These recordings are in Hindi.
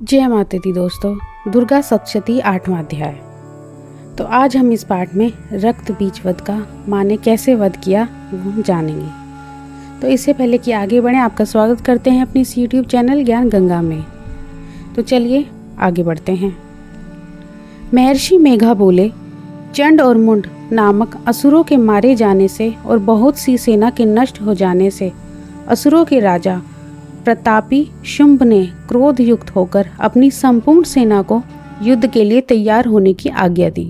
जय माता दी दोस्तों। दुर्गा सप्तशती 8वां अध्याय। तो आज हम इस पाठ में रक्त बीज वध का माँ ने कैसे वध किया वो हम जानेंगे। तो इससे पहले कि आगे बढ़ें, आपका स्वागत करते हैं अपने इस YouTube चैनल ज्ञान गंगा में। तो चलिए आगे बढ़ते हैं। महर्षि मेघा बोले, चंड और मुंड नामक असुरों के मारे जाने से और बहुत सी सेना के नष्ट हो जाने से असुरों के राजा प्रतापी शुंभ ने क्रोध युक्त होकर अपनी संपूर्ण सेना को युद्ध के लिए तैयार होने की आज्ञा दी।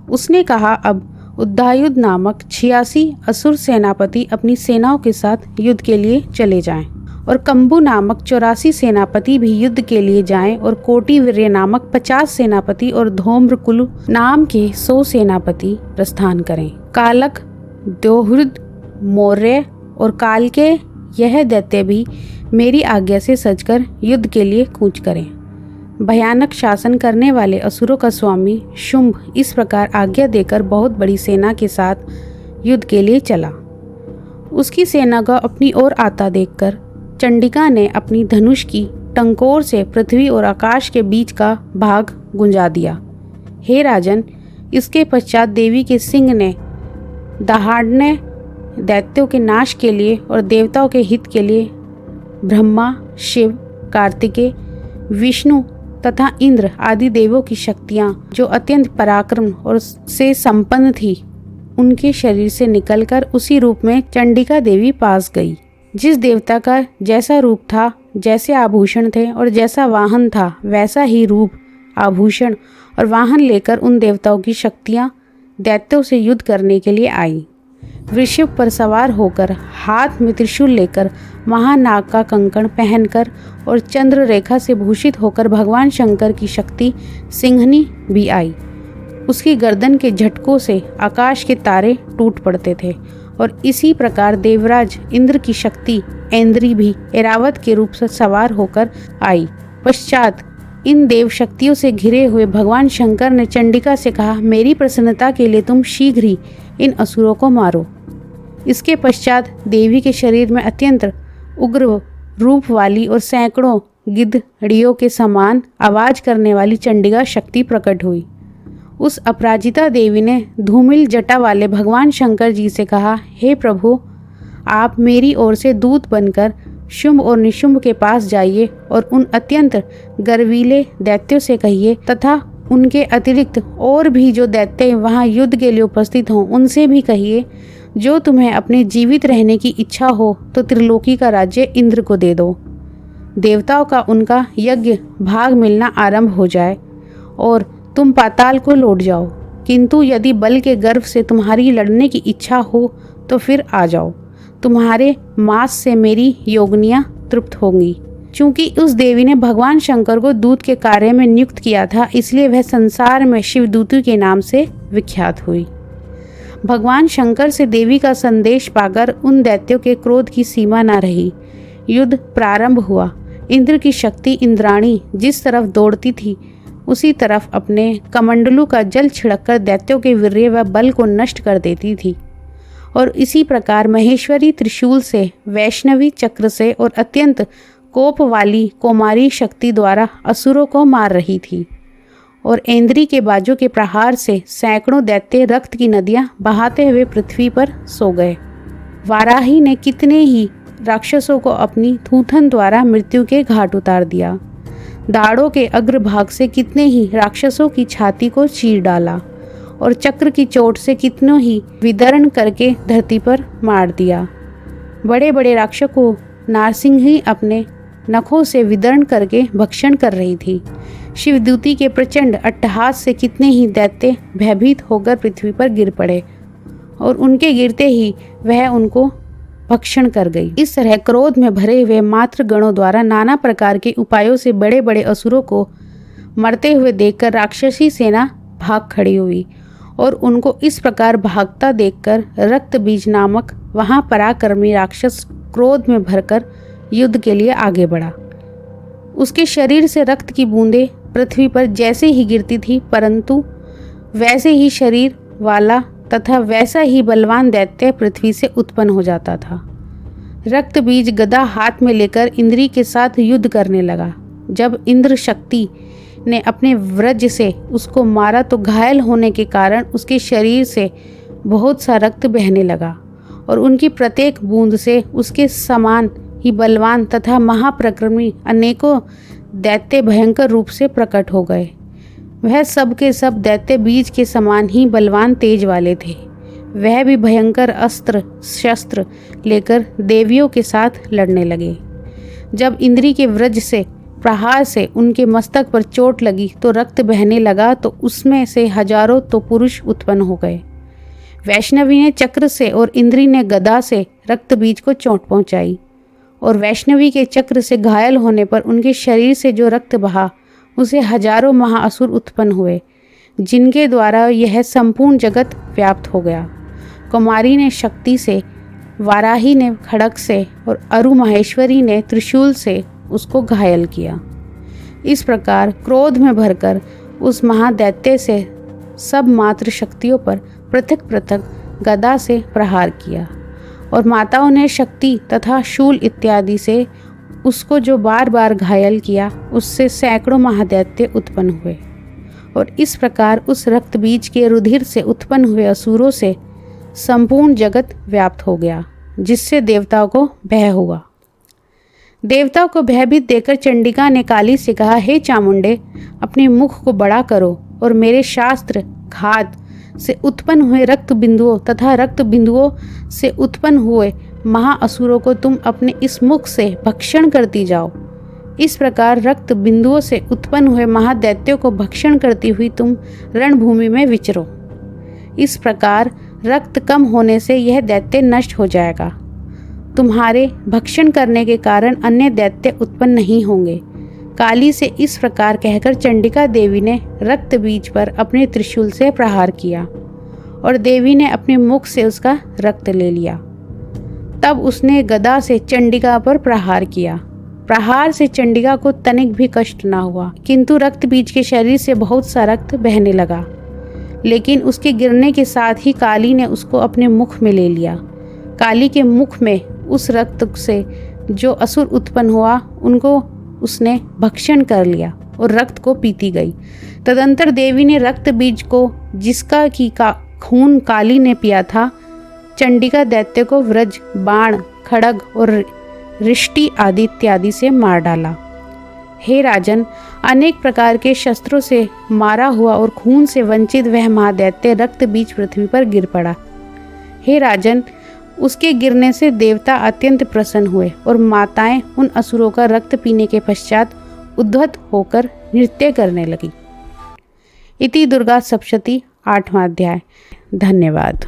उसने कहा, अब उद्धायुध नामक 86 असुर सेनापति अपनी सेनाओं के साथ युद्ध के लिए चले जाएं और कंबु नामक 84 सेनापति भी युद्ध के लिए जाएं और कोटिवीर्य नामक 50 सेनापति और धूम्रकुल नाम के 100 सेनापति प्रस्थान करें। कालक, द्योहृद, मौर्य और काल के यह दैत्य भी मेरी आज्ञा से सजकर युद्ध के लिए कूच करें। भयानक शासन करने वाले असुरों का स्वामी शुंभ इस प्रकार आज्ञा देकर बहुत बड़ी सेना के साथ युद्ध के लिए चला। उसकी सेना को अपनी ओर आता देखकर चंडिका ने अपनी धनुष की टंकोर से पृथ्वी और आकाश के बीच का भाग गुंजा दिया। हे राजन, इसके पश्चात देवी के सिंह ने दहाड़ने दैत्यों के नाश के लिए और देवताओं के हित के लिए ब्रह्मा, शिव, कार्तिकेय, विष्णु तथा इंद्र आदि देवों की शक्तियाँ जो अत्यंत पराक्रम और से संपन्न थी, उनके शरीर से निकलकर उसी रूप में चंडिका देवी पास गई। जिस देवता का जैसा रूप था, जैसे आभूषण थे और जैसा वाहन था, वैसा ही रूप, आभूषण और वाहन लेकर उन देवताओं की शक्तियाँ दैत्यों से युद्ध करने के लिए आई। वृषभ पर सवार होकर, हाथ में त्रिशूल लेकर, महानाग का कंकण पहनकर और चंद्र रेखा से भूषित होकर भगवान शंकर की शक्ति सिंहनी भी आई। उसकी गर्दन के झटकों से आकाश के तारे टूट पड़ते थे और इसी प्रकार देवराज इंद्र की शक्ति ऐन्द्री भी ऐरावत के रूप से सवार होकर आई। पश्चात इन देव शक्तियों से घिरे हुए भगवान शंकर ने चंडिका से कहा, मेरी प्रसन्नता के लिए तुम शीघ्र ही इन असुरों को मारो। इसके पश्चात देवी के शरीर में अत्यंत उग्र रूप वाली और सैकड़ों गिद्धड़ियों के समान आवाज करने वाली चंडिका शक्ति प्रकट हुई। उस अपराजिता देवी ने धूमिल जटा वाले भगवान शंकर जी से कहा, हे प्रभु, आप मेरी ओर से दूत बनकर शुंभ और निशुंभ के पास जाइए और उन अत्यंत गर्वीले दैत्यों से कहिए तथा उनके अतिरिक्त और भी जो दैत्य वहां युद्ध के लिए उपस्थित हों, उनसे भी कहिए, जो तुम्हें अपने जीवित रहने की इच्छा हो तो त्रिलोकी का राज्य इंद्र को दे दो। देवताओं का उनका यज्ञ भाग मिलना आरंभ हो जाए और तुम पाताल को लौट जाओ। किंतु यदि बल के गर्व से तुम्हारी लड़ने की इच्छा हो तो फिर आ जाओ। तुम्हारे मांस से मेरी योगनियाँ तृप्त होंगी। चूंकि उस देवी ने भगवान शंकर को दूत के कार्य में नियुक्त किया था, इसलिए वह संसार में शिवदूती के नाम से विख्यात हुई। भगवान शंकर से देवी का संदेश पाकर उन दैत्यों के क्रोध की सीमा न रही। युद्ध प्रारंभ हुआ। इंद्र की शक्ति इंद्राणी जिस तरफ दौड़ती थी, उसी तरफ अपने कमंडलू का जल छिड़ककर दैत्यों के वीर्य व बल को नष्ट कर देती थी और इसी प्रकार महेश्वरी त्रिशूल से, वैष्णवी चक्र से और अत्यंत कोप वाली कौमारी शक्ति द्वारा असुरों को मार रही थी और ऐन्द्री के बाजों के प्रहार से सैकड़ों दैत्य रक्त की नदियां बहाते हुए पृथ्वी पर सो गए। वाराही ने कितने ही राक्षसों को अपनी थूथन द्वारा मृत्यु के घाट उतार दिया। दाढ़ों के अग्रभाग से कितने ही राक्षसों की छाती को चीर डाला और चक्र की चोट से कितनों ही विदरण करके धरती पर मार दिया। बड़े बड़े राक्षसों को नारसिंह ही अपने नखों से विदरण करके भक्षण कर रही थी। शिवदूती के प्रचंड अट्टहास से कितने ही दैत्य भयभीत होकर पृथ्वी पर गिर पड़े और उनके गिरते ही वह उनको भक्षण कर गई। इस तरह क्रोध में भरे हुए मात्र गणों द्वारा नाना प्रकार के उपायों से बड़े बड़े असुरों को मरते हुए देखकर राक्षसी सेना भाग खड़ी हुई और उनको इस प्रकार भागता देखकर रक्त बीज नामक वहां पराक्रमी राक्षस क्रोध में भरकर युद्ध के लिए आगे बढ़ा। उसके शरीर से रक्त की बूंदें पृथ्वी पर जैसे ही गिरती थी, परंतु वैसे ही शरीर वाला तथा वैसा ही बलवान दैत्य पृथ्वी से उत्पन्न हो जाता था। रक्त बीज गदा हाथ में लेकर इंद्री के साथ युद्ध करने लगा। जब इंद्र शक्ति ने अपने वज्र से उसको मारा तो घायल होने के कारण उसके शरीर से बहुत सा रक्त बहने लगा और उनकी प्रत्येक बूंद से उसके समान ही बलवान तथा महाप्रक्रमी अनेकों दैत्य भयंकर रूप से प्रकट हो गए। वह सब के सब दैत्य बीज के समान ही बलवान तेज वाले थे। वह भी भयंकर अस्त्र शस्त्र लेकर देवियों के साथ लड़ने लगे। जब इंद्री के वज्र से प्रहार से उनके मस्तक पर चोट लगी तो रक्त बहने लगा, तो उसमें से हजारों तो पुरुष उत्पन्न हो गए। वैष्णवी ने चक्र से और इंद्री ने गदा से रक्त बीज को चोट पहुंचाई और वैष्णवी के चक्र से घायल होने पर उनके शरीर से जो रक्त बहा उसे हजारों महाअसुर उत्पन्न हुए, जिनके द्वारा यह संपूर्ण जगत व्याप्त हो गया। कुमारी ने शक्ति से, वाराही ने खड़ग से और अरु माहेश्वरी ने त्रिशूल से उसको घायल किया। इस प्रकार क्रोध में भरकर उस महादैत्य से सब मात्र शक्तियों पर पृथक पृथक गदा से प्रहार किया और माताओं ने शक्ति तथा शूल इत्यादि से उसको जो बार बार घायल किया, उससे सैकड़ों महादैत्य उत्पन्न हुए। और इस प्रकार उस रक्त बीज के रुधिर से उत्पन्न हुए असुरों से संपूर्ण जगत व्याप्त हो गया, जिससे देवताओं को भय हुआ। देवताओं को भयभीत देकर चंडिका ने काली से कहा, हे चामुंडे, अपने मुख को बड़ा करो और मेरे शास्त्र घात से उत्पन्न हुए रक्त बिंदुओं तथा रक्त बिंदुओं से उत्पन्न हुए महाअसुरों को तुम अपने इस मुख से भक्षण करती जाओ। इस प्रकार रक्त बिंदुओं से उत्पन्न हुए महादैत्यों को भक्षण करती हुई तुम रणभूमि में विचरो। इस प्रकार रक्त कम होने से यह दैत्य नष्ट हो जाएगा। तुम्हारे भक्षण करने के कारण अन्य दैत्य उत्पन्न नहीं होंगे। काली से इस प्रकार कहकर चंडिका देवी ने रक्त बीज पर अपने त्रिशूल से प्रहार किया और देवी ने अपने मुख से उसका रक्त ले लिया। तब उसने गदा से चंडिका पर प्रहार किया। प्रहार से चंडिका को तनिक भी कष्ट ना हुआ, किंतु रक्त बीज के शरीर से बहुत सा रक्त बहने लगा। लेकिन उसके गिरने के साथ ही काली ने उसको अपने मुख में ले लिया। काली के मुख में उस रक्त से जो असुर उत्पन्न हुआ उनको उसने भक्षण कर लिया और रक्त को पीती गई। तदंतर देवी ने रक्त बीज को, जिसका की खून काली ने पिया था, चंडिका दैत्य को व्रज, बाण, खड़ग और रिष्टि आदि इत्यादि से मार डाला। हे राजन, अनेक प्रकार के शस्त्रों से मारा हुआ और खून से वंचित वह महादैत्य रक्त बीज पृथ्वी पर गिर पड़ा। हे राजन, उसके गिरने से देवता अत्यंत प्रसन्न हुए और माताएं उन असुरों का रक्त पीने के पश्चात उद्धत होकर नृत्य करने लगी। इति दुर्गा सप्तशती 8वां अध्याय। धन्यवाद।